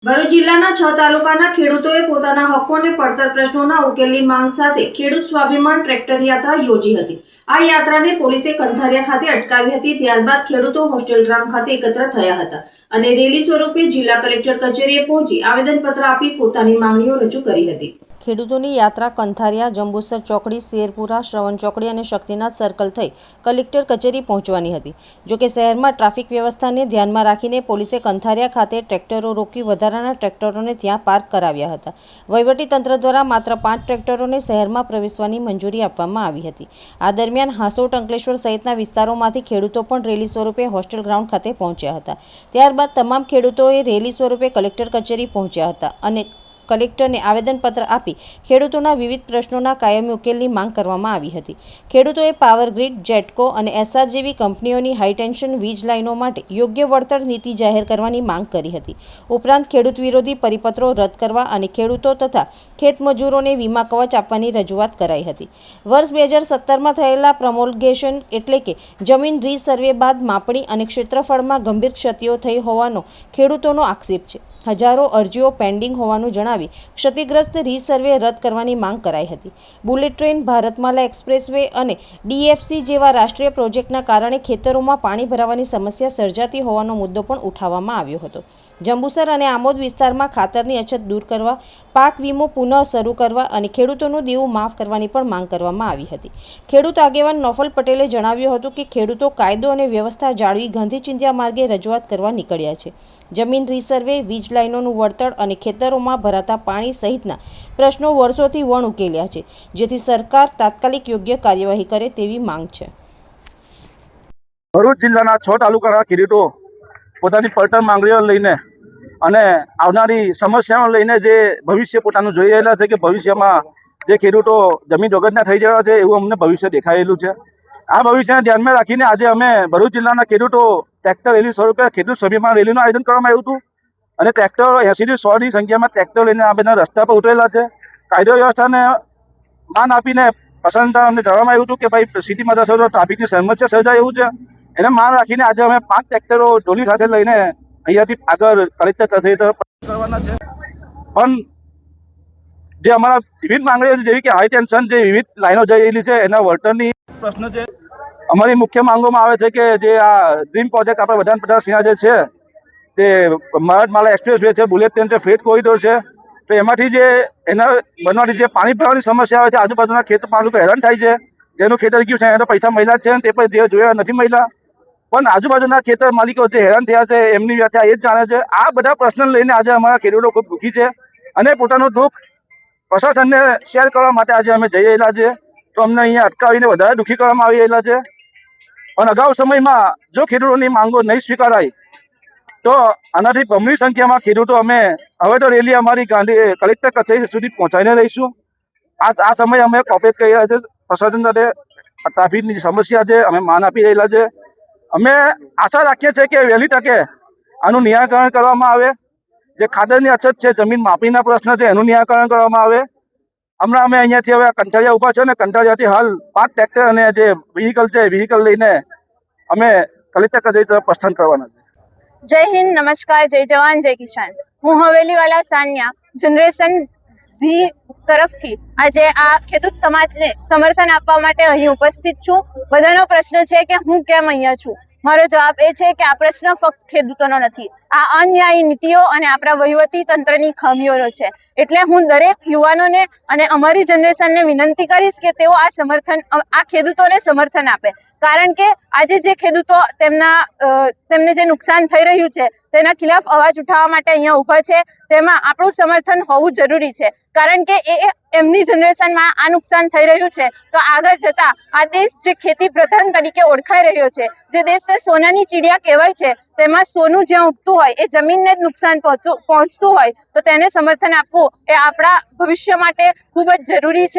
ભરૂચ જિલ્લાના 6 તાલુકાના ખેડૂતોએ પોતાના હકો અને પડતર પ્રશ્નોના ઉકેલની માંગ સાથે ખેડૂત સ્વાભિમાન ટ્રેક્ટર યાત્રા યોજી હતી। આ યાત્રાને પોલીસે કંથારિયા ખાતે અટકાવી હતી। ત્યારબાદ ખેડૂતો હોસ્ટેલ ગ્રાઉન્ડ ખાતે એકત્ર થયા હતા અને રેલી સ્વરૂપે જિલ્લા કલેક્ટર કચેરીએ પહોંચી આવેદનપત્ર આપી પોતાની માંગણીઓ રજૂ કરી હતી। ખેડૂતોની યાત્રા કંથારિયા, જંબુસર ચોકડી, શેરપુરા, શ્રવણ ચોકડી અને શક્તિનાથ સર્કલ થઈ કલેક્ટર કચેરી પહોંચવાની હતી। જોકે શહેરમાં ટ્રાફિક વ્યવસ્થાને ધ્યાનમાં રાખીને પોલીસે કંથારિયા ખાતે ટ્રેક્ટરો રોકી વધારાના ટ્રેક્ટરોને ત્યાં પાર્ક કરાવ્યા હતા। વહીવટીતંત્ર દ્વારા માત્ર 5 ટ્રેક્ટરોને શહેરમાં પ્રવેશવાની મંજૂરી આપવામાં આવી હતી। આ દરમિયાન હાંસોટ, અંકલેશ્વર સહિતના વિસ્તારોમાંથી ખેડૂતો પણ રેલી સ્વરૂપે હોસ્ટેલ ગ્રાઉન્ડ ખાતે પહોંચ્યા હતા। ત્યારબાદ તમામ ખેડૂતોએ રેલી સ્વરૂપે કલેક્ટર કચેરી પહોંચ્યા હતા અને કલેક્ટરને આવેદનપત્ર આપી ખેડૂતોના વિવિધ પ્રશ્નોના કાયમી ઉકેલની માંગ કરવામાં આવી હતી। ખેડૂતોએ પાવર ગ્રીડ, જેટકો અને એસઆર જેવી કંપનીઓની હાઈટેન્શન વીજ લાઇનો માટે યોગ્ય વળતર નીતિ જાહેર કરવાની માંગ કરી હતી। ઉપરાંત ખેડૂત વિરોધી પરિપત્રો રદ કરવા અને ખેડૂતો તથા ખેતમજૂરોને વીમા કવચ આપવાની રજૂઆત કરાઈ હતી। વર્ષ 2017માં થયેલા પ્રમોલ્ગેશન એટલે કે જમીન રીસર્વે બાદ માપણી અને ક્ષેત્રફળમાં ગંભીર ક્ષતિઓ થઈ હોવાનો ખેડૂતોનો આક્ષેપ છે। હજારો અરજીઓ પેન્ડિંગ હોવાનું જણાવી ક્ષતિગ્રસ્ત રીસર્વે રદ કરવાની માંગ કરાઈ હતી। બુલેટ ટ્રેન, ભારતમાલા એક્સપ્રેસવે અને ડીએફસી જેવા રાષ્ટ્રીય પ્રોજેક્ટના કારણે ખેતરોમાં પાણી ભરાવાની સમસ્યા સર્જાતી હોવાનો મુદ્દો પણ ઉઠાવવામાં આવ્યો હતો। જંબુસર અને આમોદ વિસ્તારમાં ખાતરની અછત દૂર કરવા, પાક વીમો પુનઃ શરૂ કરવા અને ખેડૂતોનું દેવું માફ કરવાની પણ માંગ કરવામાં આવી હતી। ખેડૂત આગેવાન નોફલ પટેલે જણાવ્યું હતું કે ખેડૂતો કાયદો અને વ્યવસ્થા જાળવી ગાંધી ચિંધ્યા માર્ગે રજૂઆત કરવા નીકળ્યા છે। જમીન રીસર્વે, વીજ લાઇનોનું વળતર અને ખેતરોમાં ભરાતા પાણી સહિતના પ્રશ્નો વર્ષોથી વણ ઉકેલ્યા છે, જેથી સરકાર તાત્કાલિક યોગ્ય કાર્યવાહી કરે તેવી માંગ છે। ભરૂચ જિલ્લાના 6 તાલુકાના ખેડૂતો પોતાની પડતર માંગણીઓ લઈને અને આવનારી સમસ્યાઓ લઈને જે ભવિષ્ય પોતાનું જોઈ રહેલા છે કે ભવિષ્યમાં જે ખેડૂતો જમીન વગરના થઈ જવા છે એવું અમને ભવિષ્ય દેખાયેલું છે। આ ભવિષ્યને ધ્યાનમાં રાખીને આજે અમે ભરૂચ જિલ્લાના ખેડૂતો ટ્રેક્ટર રેલી સ્વરૂપે ખેડૂત સ્વાભિમાન રેલીનું આયોજન કરવામાં આવ્યું હતું અને ટ્રેક્ટરો 80થી 100ની સંખ્યામાં ટ્રેક્ટર લઈને આ બધા રસ્તા પર ઉતરેલા છે। કાયદો વ્યવસ્થાને માન આપીને પસંદ અમને જણાવવામાં આવ્યું હતું કે ભાઈ સિટીમાં જશો તો ટ્રાફિકની સમસ્યા સર્જાય એવું છે, એને માન રાખીને આજે અમે 5 ટ્રેક્ટરો ટોલી સાથે લઈને અહીંયાથી આગળ કલેક્ટર કચેરી તરફ કરવાના છે। પણ જે અમારા વિવિધ માંગણીઓ છે જેવી કે હાઈ ટેન્શન જે વિવિધ લાઈનો જઈ રહેલી છે એના વળતરની પ્રશ્ન છે। અમારી મુખ્ય માંગોમાં આવે છે કે જે આ ડ્રીમ પ્રોજેક્ટ આપણા વડાપ્રધાન શ્રીના જે છે તે ભારતમાલા એક્સપ્રેસવે છે, બુલેટ ટ્રેન છે, ફ્રેટ કોરિડોર છે, તો એમાંથી જે એના બનવાની જે પાણી ભરવાની સમસ્યા આવે છે, આજુબાજુના ખેતરમાં લોકો હેરાન થાય છે, જેનું ખેતર ગયું છે એના પૈસા મળ્યા છે તે પણ જે જોયા નથી મળ્યા, પણ આજુબાજુના ખેતર માલિકો જે હેરાન થયા છે એમની વ્યાખ્યા એ જ જાણે છે। આ બધા પ્રશ્નો લઈને આજે અમારા ખેડૂતો ખૂબ દુઃખી છે અને પોતાનું દુઃખ પ્રશાસનને શેર કરવા માટે આજે અમે જઈ રહેલા છે, તો અમને અહીંયા અટકાવીને વધારે દુઃખી કરવામાં આવી રહેલા છે। અને અગાઉ સમયમાં જો ખેડૂતોની માંગો નહીં સ્વીકારાય તો આનાથી બમણી સંખ્યામાં ખેડૂતો અમે હવે તો રેલી અમારી ગાંધી કલેક્ટર કચેરી સુધી પહોંચાડીને રહીશું। આ સમયે અમે કોપરેટ કરી રહ્યા છે પ્રશાસન સાથે। ટ્રાફિકની સમસ્યા છે, અમે માન આપી રહેલા છે। અમે આશા રાખીએ છીએ કે વહેલી તકે આનું નિરાકરણ કરવામાં આવે। જે ખાતરની અછત છે, જમીન માપણીના પ્રશ્ન છે એનું નિરાકરણ કરવામાં આવે। હમણાં અમે અહીંયાથી હવે કંઠારિયા ઊભા છે ને કંઠારિયાથી હાલ 5 ટ્રેક્ટર અને જે વ્હીકલ છે વ્હીકલ લઈને અમે કલેક્ટર કચેરી તરફ પ્રસ્થાન કરવાના છે। જય હિન્દ, નમસ્કાર, જય જવાન, જય કિસાન। હું હવેલીવાલા સાનિયા જનરેશન ઝી તરફથી આજે આ ખેડૂત સમાજને સમર્થન આપવા માટે અહીં ઉપસ્થિત છું। બધાનો પ્રશ્ન છે કે હું કેમ અહીંયા છું। મારો જવાબ એ છે કે આ પ્રશ્ન ફક્ત ખેડૂતોનો નથી, આ અન્યાયી નીતિઓ અને આપણા વહીવટી તંત્રની ખામીઓનો છે। એટલે હું દરેક યુવાનોને અને અમારી જનરેશનને વિનંતી કરીશ કે તેઓ આ ખેડૂતોને સમર્થન આપે, કારણ કે આજે જે ખેડૂતો તેમને જે નુકસાન થઈ રહ્યું છે તેના ખિલાફ અવાજ ઉઠાવવા માટે અહીંયા ઊભા છે, તેમાં આપણું સમર્થન હોવું જરૂરી છે, કારણ કે એમની જનરેશનમાં આ નુકસાન થઈ રહ્યું છે તો આગળ જતા આ દેશ જે ખેતી પ્રધાન તરીકે ઓળખાઈ રહ્યો છે, જે દેશને સોનાની ચીડિયા કહેવાય છે, તેમાં સોનું જ્યાં ઉગતું હોય એ જમીનને જ નુકસાન પહોંચતું હોય તો તેને સમર્થન આપવું એ આપણા ભવિષ્ય માટે ખૂબ જ જરૂરી છે।